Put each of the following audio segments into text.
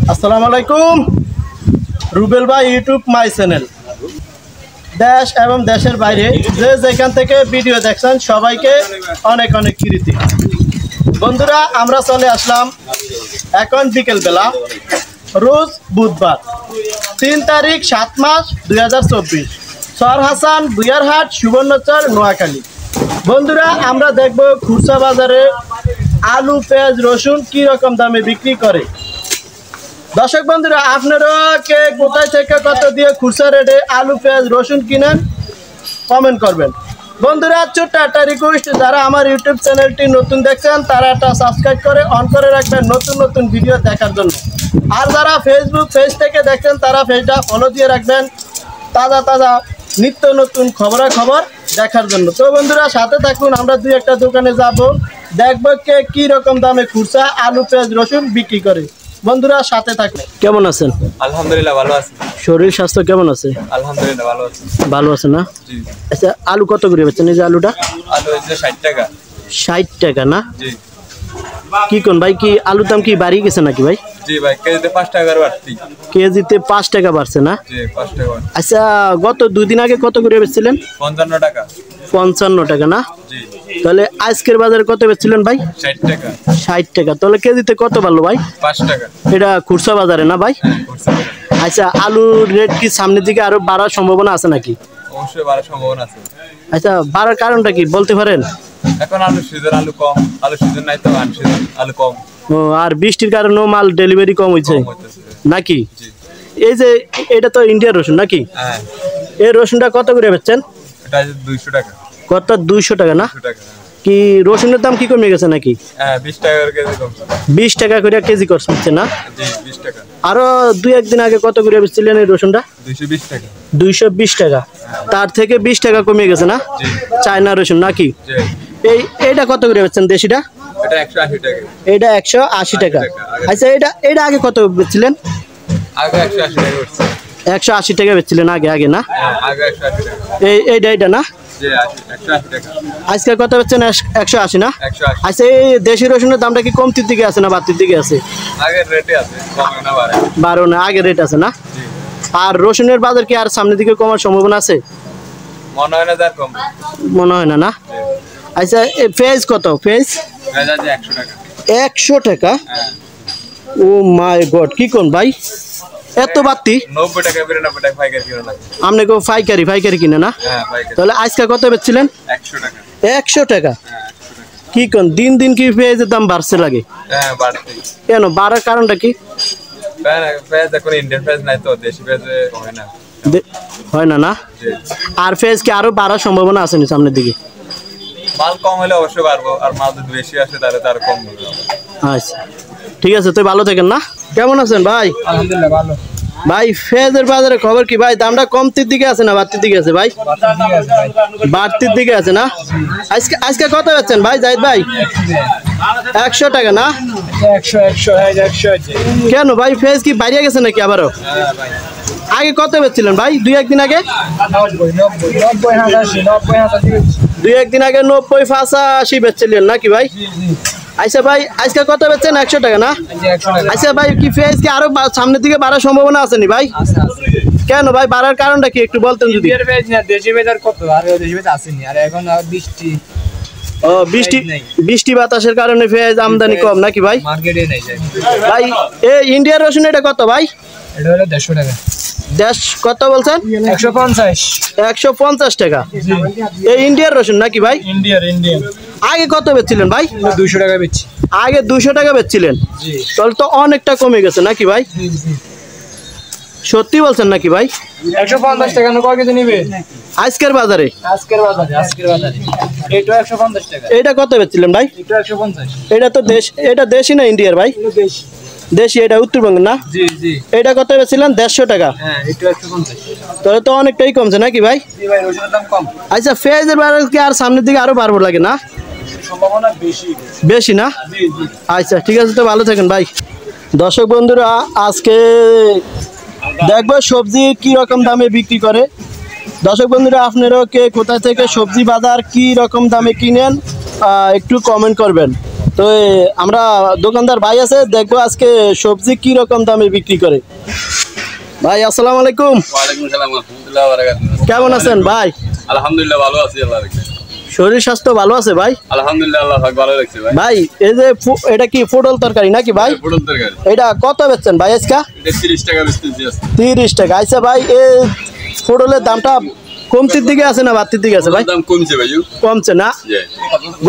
আসসালামু আলাইকুম। রুবেল ভাই ইউটিউব মাই চ্যানেল। দেশ এবং দেশের বাইরে যে যেখান থেকে ভিডিও দেখছেন সবাইকে অনেক অনেক কৃতি। বন্ধুরা, আমরা চলে আসলাম এখন বিকেলবেলা, রোজ বুধবার 3 তারিখ 7 মাস 2024, সরহাসান বুয়ারহাট, সুবর্ণচর, নোয়াখালী। বন্ধুরা, আমরা দেখব খুচরা বাজারে আলু, পেঁয়াজ, রসুন কি রকম দামে বিক্রি করে। দর্শক বন্ধুরা, আপনারা কে কোথায় থেকে কত দিয়ে খুচরা রেটে আলু, পেঁয়াজ, রসুন কিনেন কমেন্ট করবেন। বন্ধুরা, ছোট্ট একটা রিকোয়েস্ট, যারা আমার ইউটিউব চ্যানেলটি নতুন দেখছেন তারা একটা সাবস্ক্রাইব করে অন করে রাখবেন নতুন নতুন ভিডিও দেখার জন্য। আর যারা ফেসবুক পেজ থেকে দেখছেন তারা পেজটা ফলো দিয়ে রাখবেন তাজা তাজা নিত্য নতুন খবরাখবর দেখার জন্য। তো বন্ধুরা, সাথে থাকুন, আমরা দুই একটা দোকানে যাব, দেখব কে কি রকম দামে খুচরা আলু, পেঁয়াজ, রসুন বিক্রি করে। বন্ধুরা, সাথে থাকলে। কেমন আছেন? আলহামদুলিল্লাহ ভালো আছি। শরীর স্বাস্থ্য কেমন আছে? আলহামদুলিল্লাহ ভালো আছি। ভালো আছে না? জি। আচ্ছা, আলু কত করে বেচছেন? এই যে আলুটা আলু হচ্ছে 60 টাকা। 60 টাকা না? জি। কি কোন ভাই, কি আলুর দাম কি বাড়িয়ে গেছে নাকি ভাই? জি ভাই, কেজিতে 5 টাকার বাড়তি। কেজিতে 5 টাকা বাড়ছে না? জি, 5 টাকা। আচ্ছা, গত 2 দিন আগে কত করে বেচছিলেন? 55 টাকা। 55 টাকা না? জি। তাহলে আজকের বাজারে কত বেচছিলেন ভাই? 60 টাকা। 60 টাকা। তাহলে কেজিতে কত বাড়লো ভাই? 5 টাকা। এটা খুচরা বাজারে না ভাই? হ্যাঁ, খুচরা বাজারে। আচ্ছা, আলুর রেট কি সামনের দিকে আরো বাড়ার সম্ভাবনা আছে নাকি? অবশ্যই বাড়ার সম্ভাবনা আছে। আচ্ছা, বাড়ার কারণটা কি বলতে পারেন? এখন আলু সিজন, আলু কম। আলু সিজন নাই তো আনসিজন আলু কম। ও, আর বৃষ্টির কারণেও মাল ডেলিভারি কম হয়েছে নাকি? জি। এই যে এটা তো ইন্ডিয়ার রসুন নাকি? হ্যাঁ। এই রসুনটা কত করে বেচছেন? এটা 200 টাকা। কত? 200 টাকা না? 200 টাকা। কি রসুনের দাম কি কমে গেছে নাকি? হ্যাঁ, 20 টাকা করে কেজি কম। 20 টাকা করে কেজি করছে না? জি, 20 টাকা। আরো 2-1 দিন আগে কত করে বেচছিলেন এই রসুনটা? 220 টাকা। 220 টাকা। তার থেকে 20 টাকা কমে গেছে না? জি। চায়না রসুন নাকি? জি। এইটা কত করে বেচছেন দেশিটা? এটা 180 টাকা। এটা 180 টাকা। আচ্ছা, এটা আগে কত বেচছিলেন? আগে 180 টাকা করছে। 180 টাকা বেচছিলেন আগে না? হ্যাঁ, আগে 180 টাকা। এইটা না? জি, 180 টাকা। আজকে কত বেচছেন? 180 না? 180। আচ্ছা, এই দেশি রসুনের দামটা কি কমতির দিকে আছে না বাড়তির দিকে আছে? আগের রেটে আছে, কমে না বাড়ে। বাড়ো না, আগের রেট আছে না? জি। আর রসুনের বাজার কি আর সামনের দিকে কমার সম্ভাবনা আছে? মনে হয় না যার কম। মনে হয় না না? আচ্ছা, পেঁয়াজ কত? পেঁয়াজ 100 টাকা। 100 টাকা? হ্যাঁ। ও মাই গড, কি কোন ভাই, এত বাড়তি? 90 টাকা, 92 টাকা পাইকারি কিনা লাগে। আপনি কেউ পাইকারি কিনে না? হ্যাঁ, পাইকারি। তাহলে আজকে কত বেচছিলেন? 100 টাকা। 100 টাকা? হ্যাঁ, 100 টাকা। কি কোন, দিন দিন কি পেঁয়াজের দাম বাড়ছে লাগে? হ্যাঁ, বাড়তি। কেন বাড়ার কারণটা কি? পেঁয়াজ এখন ইন্ডিয়ান পেঁয়াজ নাই তো, দেশি পেঁয়াজ হয় না। হয় না না? জি। আর পেঁয়াজ কি আরো বাড়ার সম্ভাবনা আছে নি সামনের দিকে? মাল কম হলে অবশ্যই বাড়বো, আর মাল যদি বেশি আসে তাহলে তার কম হবে। আচ্ছা, ঠিক আছে, তুই ভালো থাকেন না? কেমন আছেন ভাই? আলহামদুলিল্লাহ ভালো। ভাই, পেঁয়াজের বাজারে খবর কি ভাই? দামটা কমতির দিকে আছে না বাড়তির দিকে আছে ভাই? বাড়তির দিকে আছে না? আজকে কত বেচছেন ভাই জাহিদ ভাই? 100 টাকা না? 100 কেন ভাই, পেঁয়াজ কি বাড়িয়ে গেছে নাকি আবারও? আগে কত বেচছিলেন ভাই 2-1 দিন আগে? 2-1 দিন আগে 90-85 বেচছিলেন নাকি ভাই? আচ্ছা ভাই, আজকে কত বেচছেন? 100 টাকা না? আচ্ছা ভাই, কি পেঁয়াজ কি আরো সামনের দিকে বাড়ার সম্ভাবনা আছে নি ভাই? কেন ভাই, বাড়ার কারণটা কি একটু বলতেন যদি? ও, বৃষ্টি বাতাসের কারণে পেঁয়াজ আমদানি কম নাকি ভাই? ভাই, এই ইন্ডিয়ার রসুন এটা কত ভাই? এটা হলো 150 টাকা। কত বলছেন? 150 টাকা। এই ইন্ডিয়ার রসুন নাকি ভাই? ইন্ডিয়ান। আগে কত বেচছিলেন ভাই? 200 টাকা বেচছি। আগে 200 টাকা বেচছিলেন? তাহলে তো অনেকটা কমে গেছে নাকি ভাই? সত্যি বলছেন নাকি ভাই? 150 টাকা কয় কেজি নিবে আজকের বাজারে? আজকের বাজারে এটা 150 টাকা। এটা কত বেচছিলেন ভাই? এটা 150। এটা তো এটা দেশি না ইন্ডিয়ার ভাই? দেশি। এটা উত্তরবঙ্গের না? জি জি। এটা কত বেচছিলেন? 150 টাকা। হ্যাঁ, এটা 150। তাহলে তো অনেকটাই কমছে নাকি ভাই? জি ভাই, রসুনের দাম কম। আচ্ছা, পেঁয়াজের বাজার কি আর সামনের দিকে আরো বাড়বো লাগে না? সম্ভাবনা বেশি না? জি জি। আচ্ছা, ঠিক আছে, তো ভালো থাকেন ভাই। দর্শক বন্ধুরা, আজকে দেখবো সবজি কি রকম দামে বিক্রি করে। দর্শক বন্ধুরা, আপনারাও কে কোথা থেকে সবজি বাজার কি রকম দামে কিনেন একটু কমেন্ট করবেন। তো আমরা দোকানদার ভাই আছে, দেখবো আজকে সবজি কি রকম দামে বিক্রি করে। ভাই আসসালামু আলাইকুম। ওয়ালাইকুম সালাম ওয়া রাহমাতুল্লাহি ওয়া বারাকাতুহু। কেমন আছেন ভাই? আলহামদুলিল্লাহ ভালো আছি, আল্লাহ রাখছে। শরীর স্বাস্থ্য ভালো আছে ভাই? আলহামদুলিল্লাহ আল্লাহ পাক ভালো রাখছে ভাই। ভাই এই যে এটা কি পটল তরকারি নাকি ভাই? পটল তরকারি এটা কত বেচছেন ভাই আজকে? এটা 30 টাকা বেচতেছি আজকে। 30 টাকা। আচ্ছা ভাই এই পটলের দামটা কমতির দিকে আছে না বাড়তির দিকে আছে ভাই? দাম কমছে ভাই। কমছে না? জি।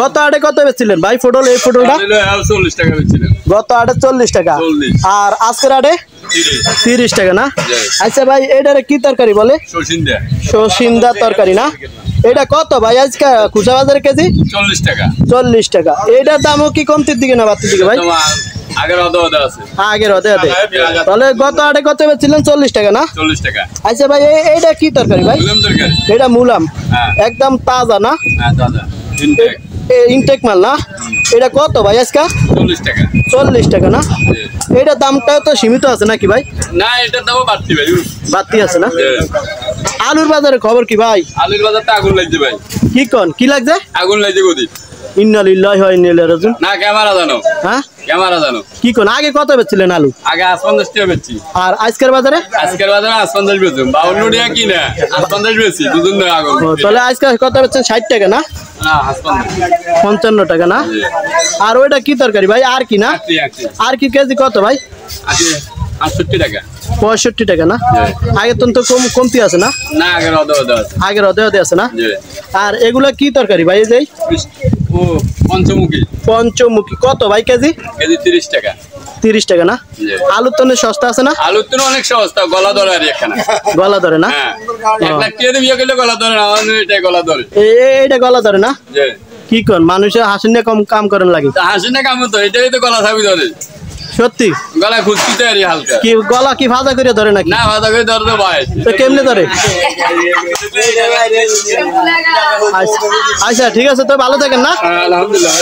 গত হাটে কত বেচছিলেন ভাই পটল? এই পটলটা হলো 40 টাকা বেচছিলাম। গত হাটে 40 টাকা। 40 আর আজকের হাটে 30 30 টাকা না? জি। আচ্ছা ভাই এটারে কি তরকারি বলে? সরষিন্দা সরষিন্দা তরকারি না? এটা কত ভাই আজকে খুচরা বাজারে কেজি? 40 টাকা। 40 টাকা। এটার দামও কি কমতির দিকে না বাড়তির দিকে ভাই? তোমার আগের অদা আছে। আগের হতে হতে। তাহলে গত হাটে কত বেচছিলেন? 40 টাকা না? 40 টাকা। আচ্ছা ভাই এইটা কি তরকারি ভাই? মুলাম তরকারি। এটা মুলাম, হ্যাঁ। একদম তাজা না? হ্যাঁ দাদা। ইনটেক ইনটেক মাল না? এটা কত ভাই আজকে? 40 টাকা। 40 টাকা না? জি। এটা দামটাও তো সীমিত আছে নাকি ভাই? না এটার দামও বাড়তি ভাই। বাড়তি আছে না? জি। আলুর বাজারে খবর কি ভাই? আলুর বাজারটা আগুন লাগছে ভাই। কি কোন কি লাগছে? আগুন লাগছে গদি। ইন্না লিল্লাহি ওয়া ইন্না ইলাইহি রাজিউন। না ক্যামেরা জানো। হ্যাঁ ক্যামেরা জানো। কি কোন আগে কত বেচছিলেন আলু? আগে 50 টাকা বেচছি। আর আজকের বাজারে? আজকের বাজারে 50 বেচুম। 52 টাকা কি না? 50 বেচি। দুজন না আগুন। ও, তাহলে আজকে কত বেচছেন? 60 টাকা না? না 50। 55 টাকা না? আর ওইটা কি তরকারি ভাই? আর কি না? আছি। আর কি কেজি কত ভাই? আছি 68 টাকা। 65 টাকা না? আগের তো কমতি আছে না? না আগের অদা আছে। আগের অধে আছে না? জি। আর এগুলা কি তরকারি ভাই? এই যে ও পঞ্চমুখী। পঞ্চমুখী কত ভাই কেজি? কেজি 30 টাকা। 30 টাকা না? জি। আলুর তো সস্তা আছে না? আলুর তো অনেক সস্তা, গলা ধরে আর এখানে। গলা ধরে না? হ্যাঁ 1 লাখ টাকা দিয়ে গেলে গলা ধরে না, আমাদের এটা গলা ধরে। এইটা গলা ধরে না? জি। কি কোন মানুষের হাসি নিয়ে কম কাম করেন লাগে? তা হাসি না কাম তো এটাই তো গলা ছাবি ধরে। সত্যি? গলা খুঁজতে আর হালকা। কি গলা কি ভাজা করে ধরে নাকি? না ভাজা করে ধরে তো ভাই। তো কেমনে ধরে? আচ্ছা ঠিক আছে, তো ভালো থাকেন না? আলহামদুলিল্লাহ।